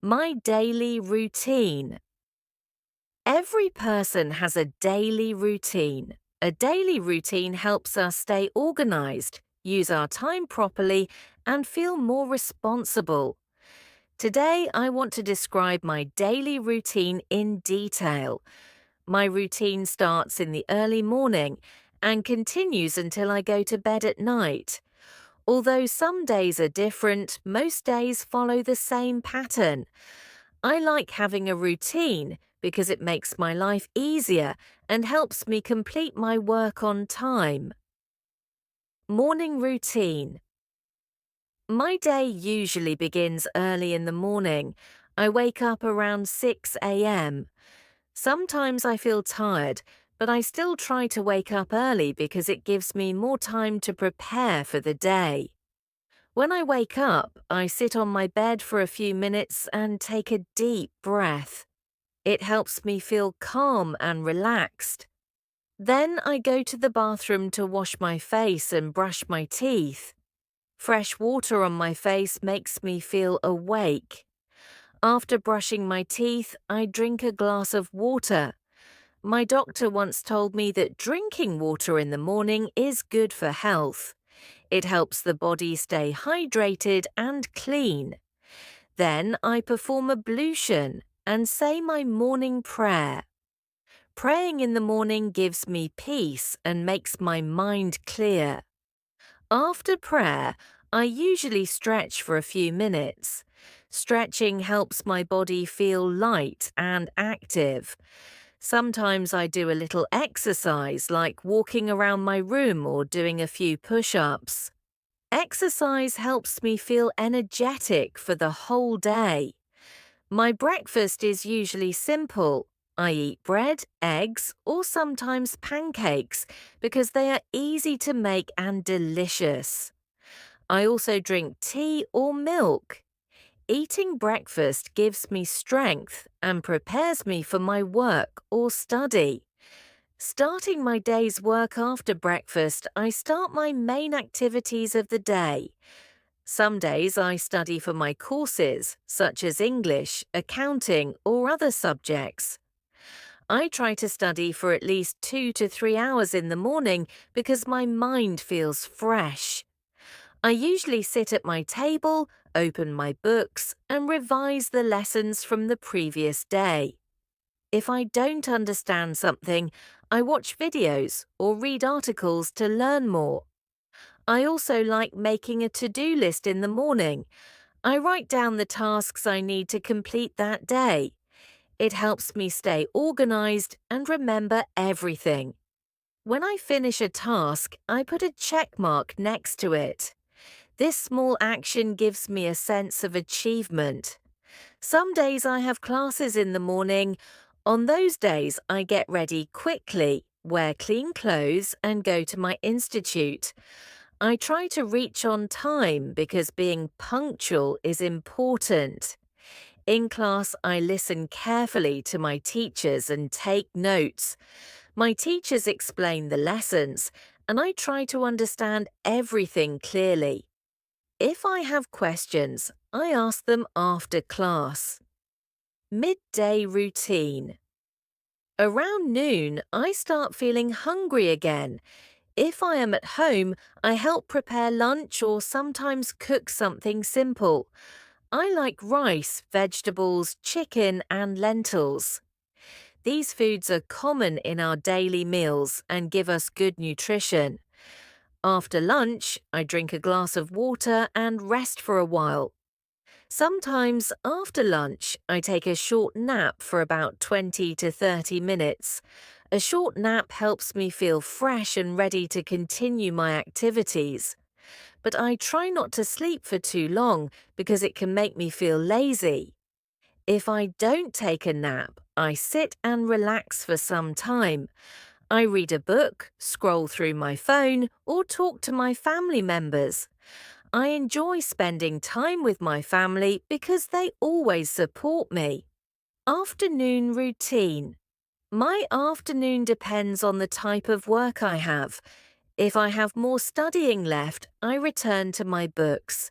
My daily routine. Every person has a daily routine. A daily routine helps us stay organized, use our time properly, and feel more responsible. Today, I want to describe my daily routine in detail. My routine starts in the early morning and continues until I go to bed at night. Although some days are different, most days follow the same pattern. I like having a routine because it makes my life easier and helps me complete my work on time. Morning routine. My day usually begins early in the morning. I wake up around 6 a.m. Sometimes I feel tired, but I still try to wake up early because it gives me more time to prepare for the day. When I wake up, I sit on my bed for a few minutes and take a deep breath. It helps me feel calm and relaxed. Then I go to the bathroom to wash my face and brush my teeth. Fresh water on my face makes me feel awake. After brushing my teeth, I drink a glass of water. My doctor once told me that drinking water in the morning is good for health. It helps the body stay hydrated and clean. Then I perform ablution and say my morning prayer. Praying in the morning gives me peace and makes my mind clear. After prayer, I usually stretch for a few minutes. Stretching helps my body feel light and active. Sometimes I do a little exercise like walking around my room or doing a few push-ups. Exercise helps me feel energetic for the whole day. My breakfast is usually simple. I eat bread, eggs, or sometimes pancakes because they are easy to make and delicious. I also drink tea or milk. Eating breakfast gives me strength and prepares me for my work or study. Starting my day's work after breakfast, I start my main activities of the day. Some days I study for my courses, such as English, accounting, or other subjects. I try to study for at least 2 to 3 hours in the morning because my mind feels fresh. I usually sit at my table, open my books, and revise the lessons from the previous day. If I don't understand something, I watch videos or read articles to learn more. I also like making a to-do list in the morning. I write down the tasks I need to complete that day. It helps me stay organized and remember everything. When I finish a task, I put a check mark next to it. This small action gives me a sense of achievement. Some days I have classes in the morning. On those days, I get ready quickly, wear clean clothes, and go to my institute. I try to reach on time because being punctual is important. In class, I listen carefully to my teachers and take notes. My teachers explain the lessons, and I try to understand everything clearly. If I have questions, I ask them after class. Midday routine. Around noon, I start feeling hungry again. If I am at home, I help prepare lunch or sometimes cook something simple. I like rice, vegetables, chicken, and lentils. These foods are common in our daily meals and give us good nutrition. After lunch, I drink a glass of water and rest for a while. Sometimes after lunch, I take a short nap for about 20 to 30 minutes. A short nap helps me feel fresh and ready to continue my activities. But I try not to sleep for too long because it can make me feel lazy. If I don't take a nap, I sit and relax for some time. I read a book, scroll through my phone, or talk to my family members. I enjoy spending time with my family because they always support me. Afternoon routine. My afternoon depends on the type of work I have. If I have more studying left, I return to my books.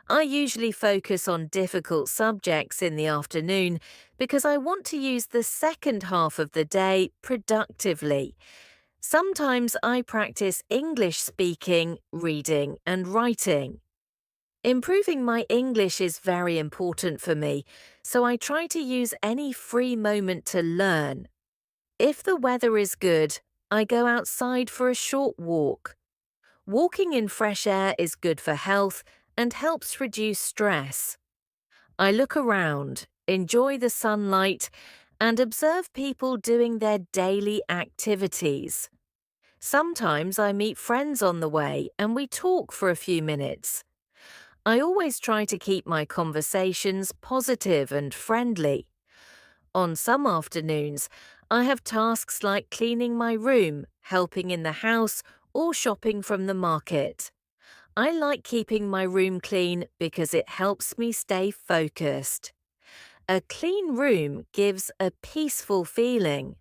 I usually focus on difficult subjects in the afternoon because I want to use the second half of the day productively. Sometimes I practice English speaking, reading, and writing. Improving my English is very important for me, so I try to use any free moment to learn. If the weather is good, I go outside for a short walk. Walking in fresh air is good for health and helps reduce stress. I look around, enjoy the sunlight, and observe people doing their daily activities. Sometimes I meet friends on the way and we talk for a few minutes. I always try to keep my conversations positive and friendly. On some afternoons, I have tasks like cleaning my room, helping in the house, or shopping from the market. I like keeping my room clean because it helps me stay focused. A clean room gives a peaceful feeling.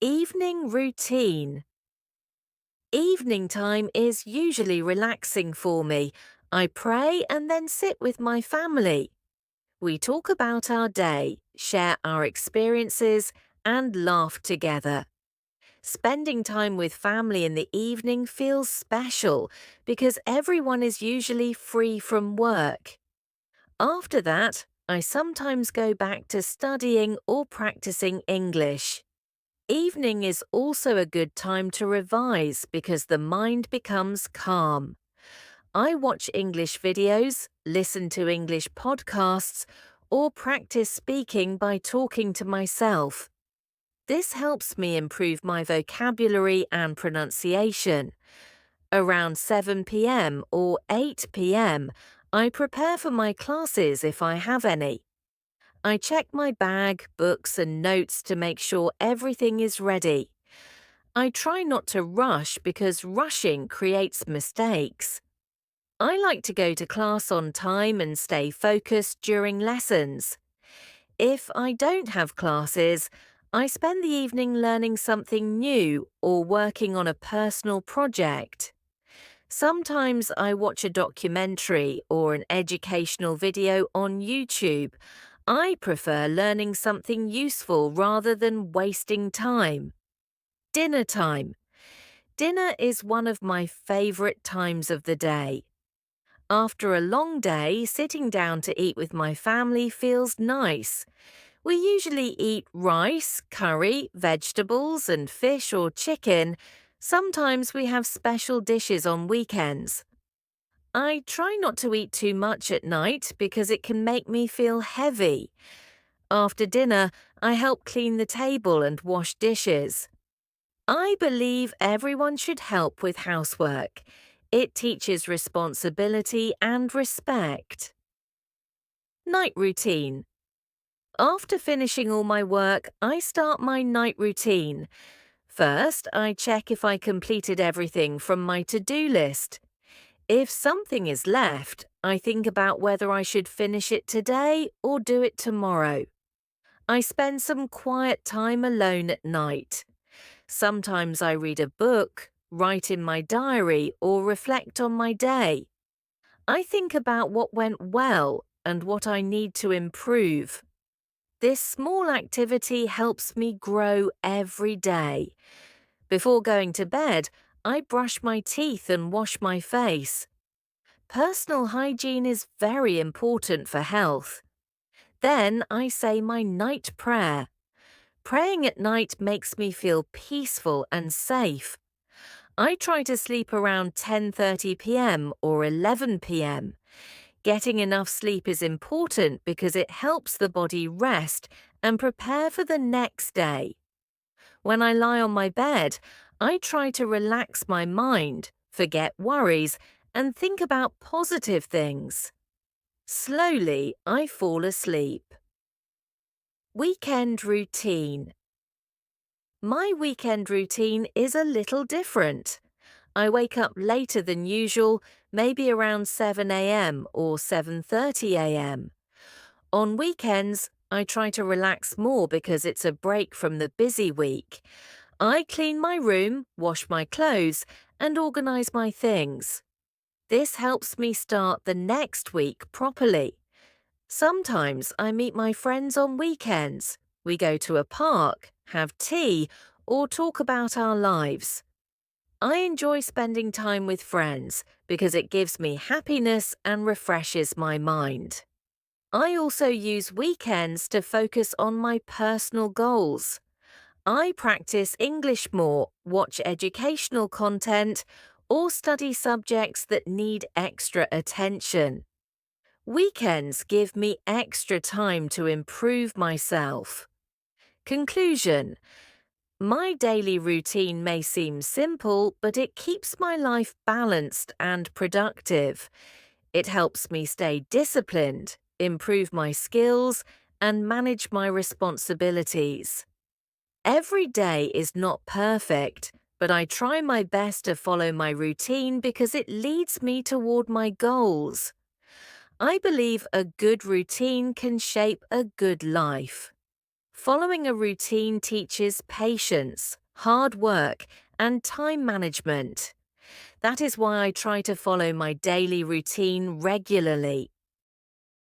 Evening routine. Evening time is usually relaxing for me. I pray and then sit with my family. We talk about our day, share our experiences, and laugh together. Spending time with family in the evening feels special because everyone is usually free from work. After that, I sometimes go back to studying or practicing English. Evening is also a good time to revise because the mind becomes calm. I watch English videos, listen to English podcasts, or practice speaking by talking to myself. This helps me improve my vocabulary and pronunciation. Around 7 p.m. or 8 p.m., I prepare for my classes if I have any. I check my bag, books, and notes to make sure everything is ready. I try not to rush because rushing creates mistakes. I like to go to class on time and stay focused during lessons. If I don't have classes, I spend the evening learning something new or working on a personal project. Sometimes I watch a documentary or an educational video on YouTube. I prefer learning something useful rather than wasting time. Dinner time. Dinner is one of my favorite times of the day. After a long day, sitting down to eat with my family feels nice. We usually eat rice, curry, vegetables, and fish or chicken. Sometimes we have special dishes on weekends. I try not to eat too much at night because it can make me feel heavy. After dinner, I help clean the table and wash dishes. I believe everyone should help with housework. It teaches responsibility and respect. Night routine. After finishing all my work, I start my night routine. First, I check if I completed everything from my to-do list. If something is left, I think about whether I should finish it today or do it tomorrow. I spend some quiet time alone at night. Sometimes I read a book, write in my diary, or reflect on my day. I think about what went well and what I need to improve. This small activity helps me grow every day. Before going to bed, I brush my teeth and wash my face. Personal hygiene is very important for health. Then I say my night prayer. Praying at night makes me feel peaceful and safe. I try to sleep around 10:30 p.m. or 11 p.m. Getting enough sleep is important because it helps the body rest and prepare for the next day. When I lie on my bed, I try to relax my mind, forget worries, and think about positive things. Slowly, I fall asleep. Weekend routine. My weekend routine is a little different. I wake up later than usual, maybe around 7 a.m. or 7:30 a.m. On weekends, I try to relax more because it's a break from the busy week. I clean my room, wash my clothes, and organize my things. This helps me start the next week properly. Sometimes I meet my friends on weekends. We go to a park, have tea, or talk about our lives. I enjoy spending time with friends because it gives me happiness and refreshes my mind. I also use weekends to focus on my personal goals. I practice English more, watch educational content, or study subjects that need extra attention. Weekends give me extra time to improve myself. Conclusion: my daily routine may seem simple, but it keeps my life balanced and productive. It helps me stay disciplined, improve my skills, and manage my responsibilities. Every day is not perfect, but I try my best to follow my routine because it leads me toward my goals. I believe a good routine can shape a good life. Following a routine teaches patience, hard work, and time management. That is why I try to follow my daily routine regularly.